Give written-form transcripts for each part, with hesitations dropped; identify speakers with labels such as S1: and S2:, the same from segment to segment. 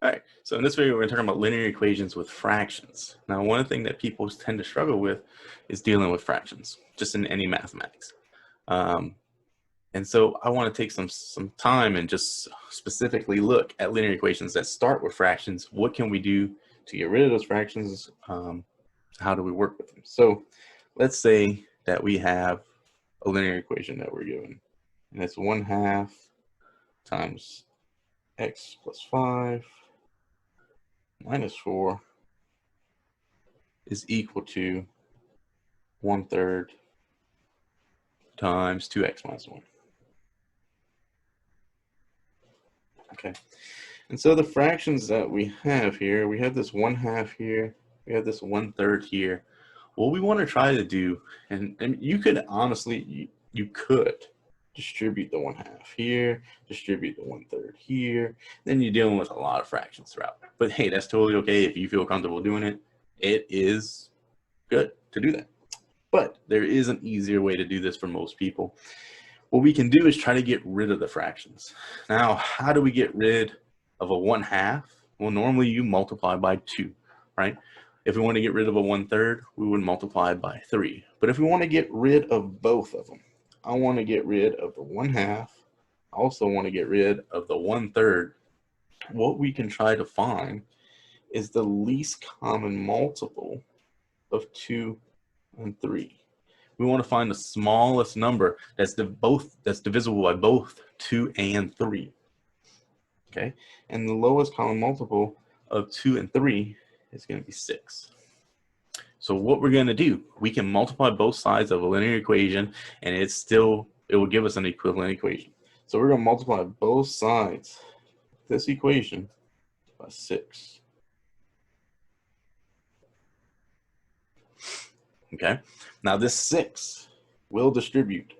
S1: All right, so in this video, we're going to talk about linear equations with fractions. Now, one thing that people tend to struggle with is dealing with fractions, just in any mathematics. And so I want to take some time and just specifically look at linear equations that start with fractions. What can we do to get rid of those fractions? How do we work with them? So let's say that we have a linear equation that we're given, and it's 1/2 times x plus 5 minus 4 is equal to 1/3 times 2x minus 1. Okay, and so the fractions that we have here, we have this 1/2 here, we have this 1/3 here. What we want to try to do, and you could honestly, you could distribute the 1/2 here, distribute the 1/3 here, then you're dealing with a lot of fractions throughout. But hey, that's totally okay if you feel comfortable doing it. It is good to do that. But there is an easier way to do this for most people. What we can do is try to get rid of the fractions. Now, how do we get rid of a 1/2? Well, normally you multiply by 2, right? If we want to get rid of a 1/3, we would multiply by 3. But if we want to get rid of both of them, I want to get rid of the 1/2. I also want to get rid of the 1/3. What we can try to find is the least common multiple of 2 and 3. We want to find the smallest number that's divisible by both 2 and 3. Okay, and the lowest common multiple of 2 and 3 is going to be 6. So what we're going to do, we can multiply both sides of a linear equation, and it will give us an equivalent equation. So we're going to multiply both sides of this equation by 6. Okay, now this 6 will distribute.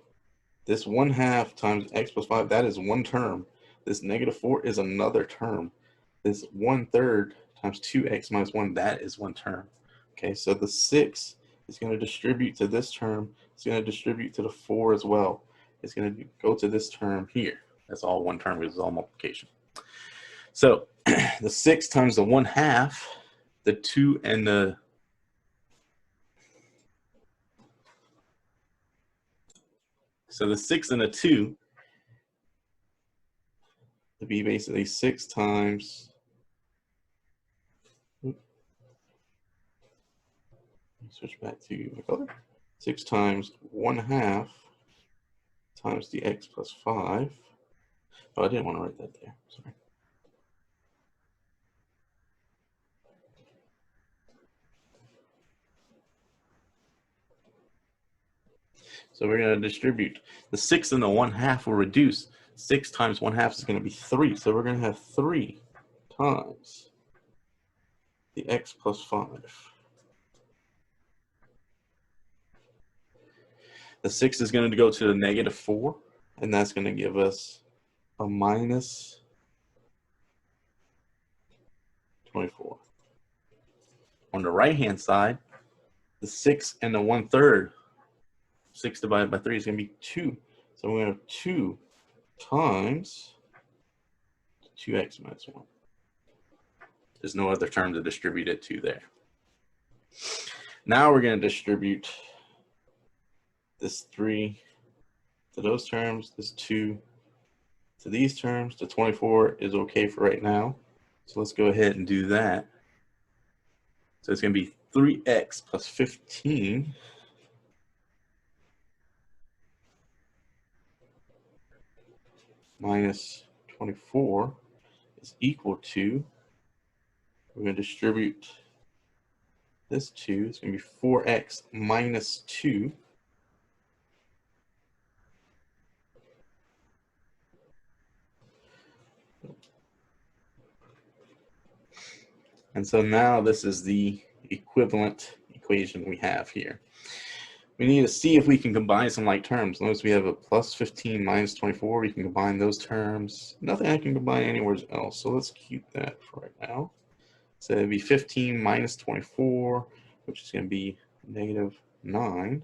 S1: This 1/2 times x plus 5, that is one term. This -4 is another term. This 1/3 times 2x minus 1, that is one term. Okay, so the 6 is going to distribute to this term. It's going to distribute to the 4 as well. It's going to go to this term here. That's all one term because it's all multiplication. So the 6 times the 1/2, the 2 and the So the 6 and the 2 would be basically 6 times, switch back to my color, 6 times 1/2 times the x plus 5. Oh, I didn't want to write that there, sorry. So we're going to distribute. The 6 and the 1/2 will reduce. 6 times 1/2 is going to be 3. So we're going to have 3 times the x plus 5. The 6 is going to go to the -4, and that's going to give us a minus 24. On the right-hand side, the 6 and the 1/3, 6 divided by 3 is going to be 2. So we're going to have 2 times 2x minus 1. There's no other term to distribute it to there. Now we're going to distribute this 3 to those terms, this 2 to these terms. The 24 is okay for right now. So let's go ahead and do that. So it's going to be 3x plus 15 minus 24 is equal to, we're going to distribute this 2. It's going to be 4x minus 2. And so now this is the equivalent equation we have here. We need to see if we can combine some like terms. Notice we have a plus 15 minus 24. We can combine those terms. Nothing I can combine anywhere else. So let's keep that for right now. So it'd be 15 minus 24, which is going to be -9.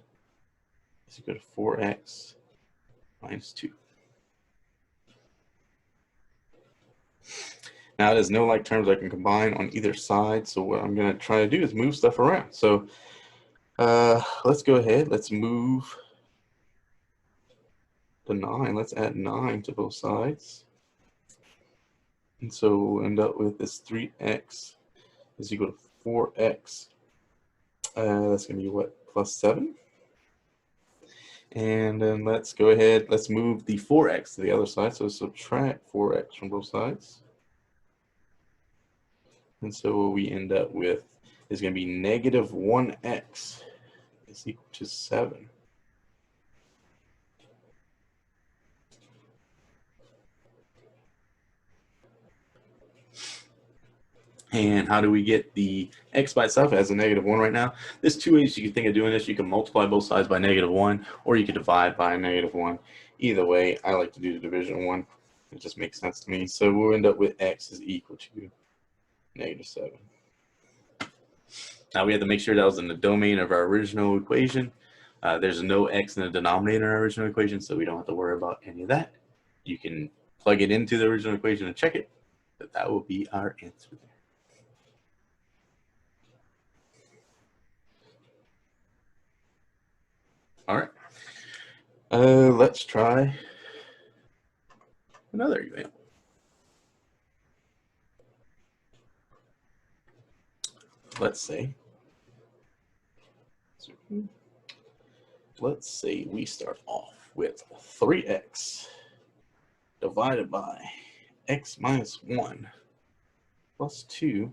S1: Is equal to 4x minus 2. Now there's no like terms I can combine on either side, so what I'm going to try to do is move stuff around. So let's go ahead, let's move the 9, let's add 9 to both sides. And so we'll end up with this 3x is equal to 4x. That's going to be what, plus 7? And then let's go ahead, let's move the 4x to the other side. So subtract 4x from both sides. And so what we end up with is going to be negative 1x is equal to 7. And how do we get the x by itself as a negative 1 right now? There's two ways you can think of doing this. You can multiply both sides by negative 1, or you can divide by a negative 1. Either way, I like to do the division 1. It just makes sense to me. So we'll end up with x is equal to negative 7. Now we have to make sure that was in the domain of our original equation. There's no x in the denominator in our original equation, so we don't have to worry about any of that. You can plug it into the original equation and check it, but that will be our answer there. All right, let's try another example. Let's say we start off with 3x divided by x minus 1 plus 2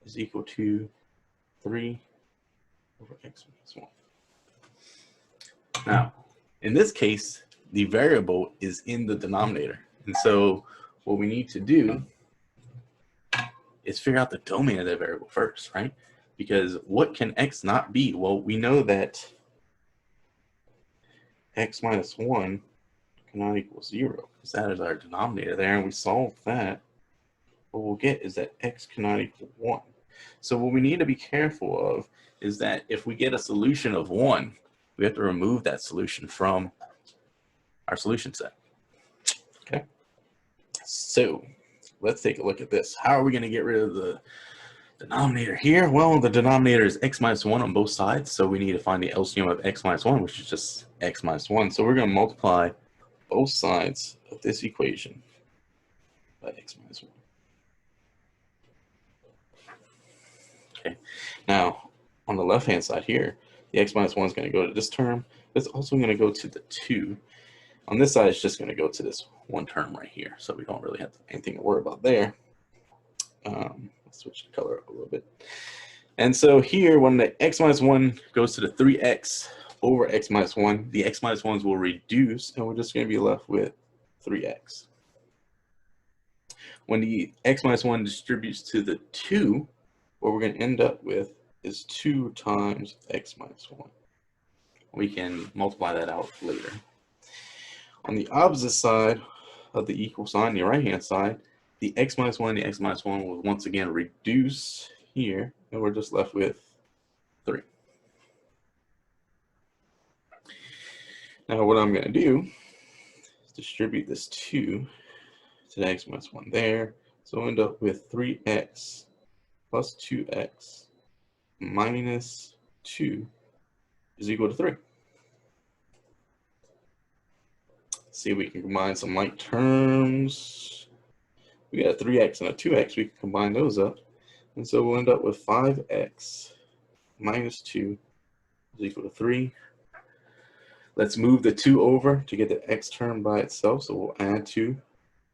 S1: is equal to 3 over x minus 1. Now, in this case, the variable is in the denominator. And so what we need to do is figure out the domain of that variable first, right? Because what can x not be? Well, we know that x minus 1 cannot equal 0, because that is our denominator there, and we solve that. What we'll get is that x cannot equal 1. So what we need to be careful of is that if we get a solution of 1, we have to remove that solution from our solution set. Okay, so let's take a look at this. How are we going to get rid of the denominator here? Well, the denominator is x minus 1 on both sides, so we need to find the LCM of x minus 1, which is just x minus 1. So we're going to multiply both sides of this equation by x minus 1. Okay, now on the left hand side here, the x minus 1 is going to go to this term. It's also going to go to the 2. On this side, it's just going to go to this one term right here. So we don't really have anything to worry about there. Let's switch the color up a little bit. And so here, when the x minus 1 goes to the 3x over x minus 1, the x minus 1s will reduce, and we're just going to be left with 3x. When the x minus 1 distributes to the 2, what we're going to end up with is 2 times x minus 1. We can multiply that out later. On the opposite side of the equal sign, the right-hand side, the x minus 1 and the x minus 1 will once again reduce here, and we're just left with 3. Now what I'm going to do is distribute this 2 to the x minus 1 there. So we'll end up with 3x plus 2x minus 2 is equal to 3. See if we can combine some like terms. We got a 3x and a 2x. We can combine those up. And so we'll end up with 5x minus 2 is equal to 3. Let's move the 2 over to get the x term by itself. So we'll add 2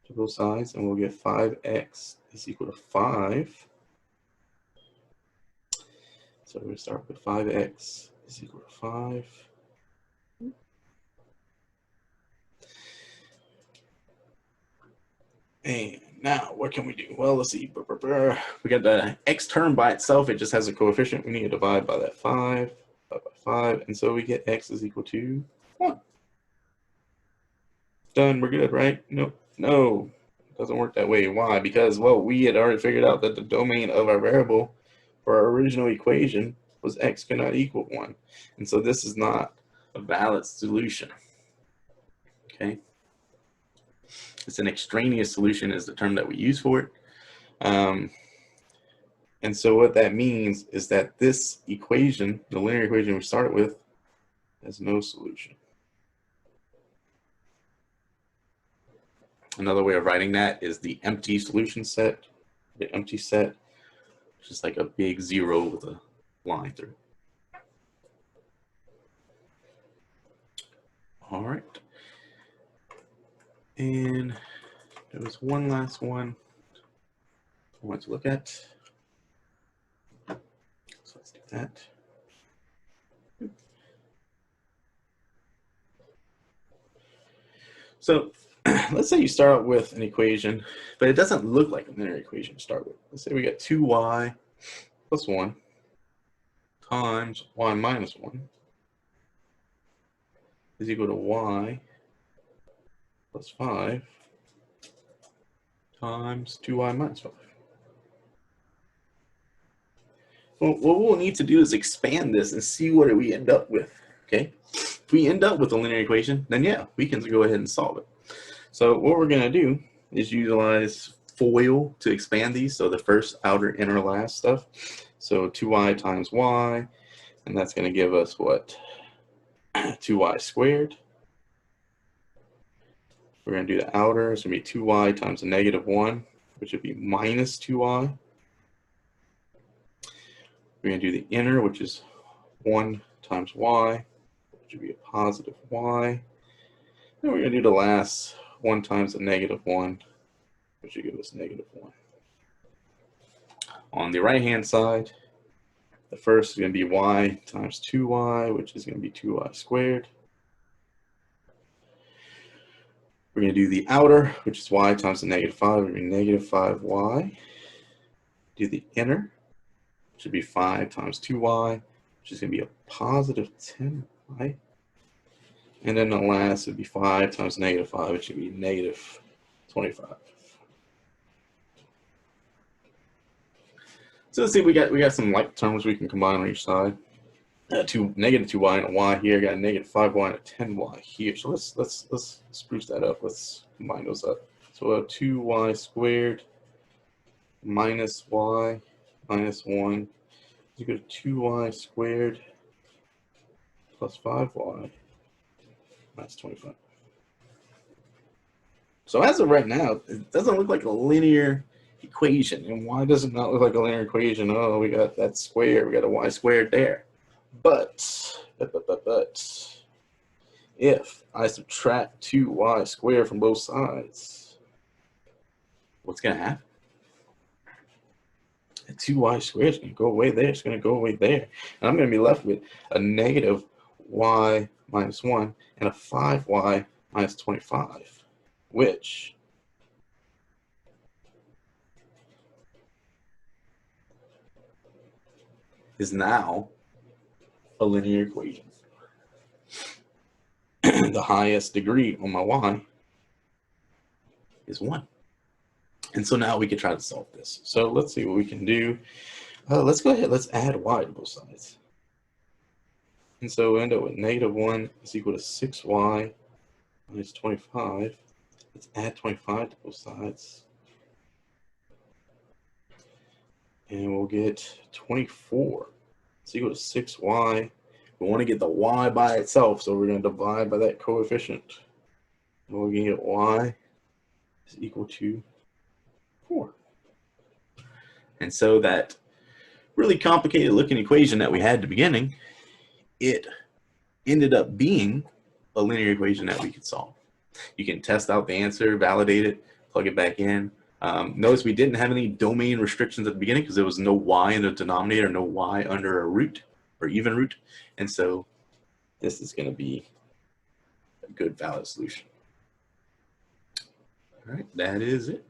S1: to both sides, and we'll get 5x is equal to 5. So we start with 5x is equal to 5. And now what can we do? Well, let's see. We got the x term by itself. It just has a coefficient. We need to divide by that 5, by 5. And so we get x is equal to 1. Done. We're good, right? Nope. No, it doesn't work that way. Why? Because, well, we had already figured out that the domain of our variable for our original equation was x cannot equal 1. And so this is not a valid solution. Okay. It's an extraneous solution is the term that we use for it. And so what that means is that this equation, the linear equation we started with, has no solution. Another way of writing that is the empty solution set. The empty set, just like a big zero with a line through it. All right. And there was one last one I want to look at. So let's do that. So let's say you start out with an equation, but it doesn't look like a linear equation to start with. Let's say we got 2y plus 1 times y minus 1 is equal to y plus 5 times 2y minus 5. Well, what we'll need to do is expand this and see what we end up with, okay? If we end up with a linear equation, then yeah, we can go ahead and solve it. So what we're gonna do is utilize FOIL to expand these. So the first, outer, inner, last stuff. So 2y times y, and that's gonna give us what? 2y squared. We're gonna do the outer, it's gonna be 2y times a negative 1, which would be minus 2y. We're going to do the inner, which is 1 times y, which would be a positive y. And we're going to do the last 1 times a negative 1, which would give us negative 1. On the right-hand side, the first is going to be y times 2y, which is going to be 2y squared. We're going to do the outer, which is y times the negative 5, which would be negative 5y. Do the inner, which would be 5 times 2y, which is going to be a positive 10y. And then the last would be 5 times negative 5, which would be negative 25. So let's see, we got some like terms we can combine on each side. Negative 2y and a y here, got a negative 5y and a 10y here. So let's spruce that up. Let's combine those up. So we'll have 2y squared minus y minus 1 is equal to 2y squared plus 5y minus 25. So as of right now, it doesn't look like a linear equation. And why does it not look like a linear equation? Oh, we got that square, we got a y squared there. But if I subtract 2y squared from both sides, what's going to happen? 2y squared is going to go away there. It's going to go away there. And I'm going to be left with a negative y minus 1 and a 5y minus 25, which is now a linear equation. The highest degree on my y is 1. And so now we can try to solve this. So let's see what we can do. Let's go ahead. Let's add y to both sides. And so we end up with negative 1 is equal to 6y minus 25. Let's add 25 to both sides. And we'll get 24. It's equal to 6y. We want to get the y by itself, so we're going to divide by that coefficient. And we're going to get y is equal to 4. And so that really complicated looking equation that we had at the beginning, it ended up being a linear equation that we could solve. You can test out the answer, validate it, plug it back in. Notice we didn't have any domain restrictions at the beginning because there was no y in the denominator, no y under a root or even root. And so this is going to be a good valid solution. All right, that is it.